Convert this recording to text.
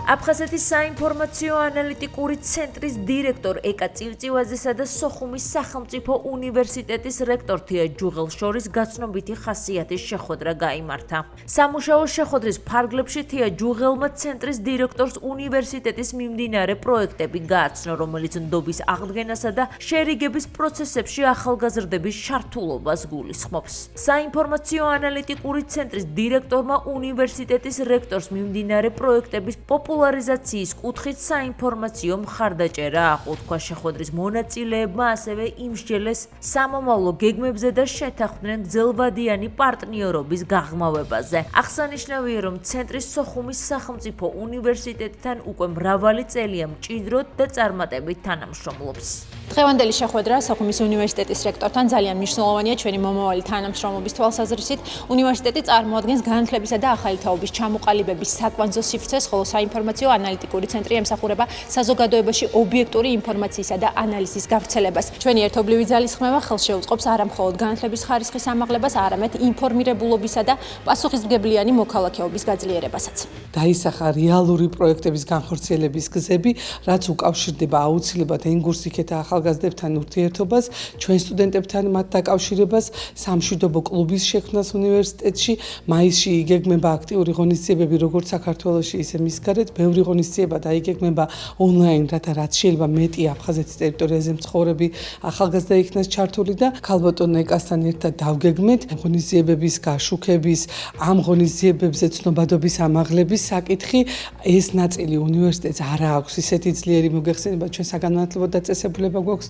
აფხაზეთის საინფორმაციო ანალიტიკური ცენტრის დირექტორ ეკა წივწივაძესა და სოხუმის სახელმწიფო უნივერსიტეტის რექტორ თია ჯუღელს შორის გაცნობიტი ხასიათის შეხვედრა გაიმართა. სამუშაო შეხვედრის ფარგლებში თია ჯუღელმა ცენტრის დირექტორს უნივერსიტეტის მიმდინარე პროექტები გააცნო, რომელიც ნდობის აღდგენასა და შერიგების პროცესებში ახალგაზრდების ჩართულობას გულისხმობს. საინფორმაციო ანალიტიკური ცენტრის დირექტორმა უნივერსიტეტის რექტორს მიმდინარე პროექტების პოპულარიზაციის კუთხით საინფორმაციო მხარდაჭერა აღუთქვა. შეხვედრის მონაწილეებმა ასევე იმსჯელეს სამომავლო გეგმებზე და შეთანხმდნენ გრძელვადიანი პარტნიორობის გაღრმავებაზე. აღსანიშნავია, რომ ცენტრის სოხუმის სახელმწიფო უნივერსიტეტთან უკვე მრავალი წელია მჭიდროდ და წარმატებით თანამშრომლობს. დღევანდელი შეხვედრა სოხუმის უნივერსიტეტის რექტორთან ძალიან მნიშვნელოვანია ჩვენი მომავალი თანამშრომლობის თვალსაზრისით. უნივერსიტეტი წარმოადგენს განათლებისა და ახალი თაობის ჩამოყალიბების საკვანძო სივრცეს, ხოლო საინფორმაციო ანალიტიკური ცენტრი ემსახურება საზოგადოებაში ობიექტური ინფორმაციისა და ანალიზის გავრცელებას. ჩვენი ერთობლივი ძალისხმევა ხელს შეუწყობს არა მხოლოდ განათლების ხარისხის ამაღლებას, არამედ ინფორმირებულობისა და პასუხისმგებლიანი მოქალაქეობის გაძლიერებასაც. დაისახა რეალური პროექტების განხორციელების გზები, რაც უკავშირდება აუცილებლად ენგურსიქეთ ახალგაზრდებთან ურთიერთობას, ჩვენ სტუდენტებთან მათ დაკავშირებას, სამშვიდობო კლუბის შექმნას უნივერსიტეტში. მაისში იგეგმება აქტიური ღონისძიებები როგორც საქართველოში, ისე მის გარეთ. ბევრი ღონისძიება დაიგეგმება ონლაინ, რაც შეიძლება მეტი აფხაზეთის ტერიტორიაზე მცხოვრები ახალგაზრდა იქნას ჩართული და ქალბატონ ეკასთან ერთად დავგეგმეთ ღონისძიებების გაშუქების, ამ ღონისძიებებზე ცნობადობის ამაღლების საკითხი. ეს ნაწილი უნივერსიტეტს არა აქვს ისეთი ძლიერი მოგეხსენება, ჩვენ საგანმანათლებლო დაწესებულება გვაქვს.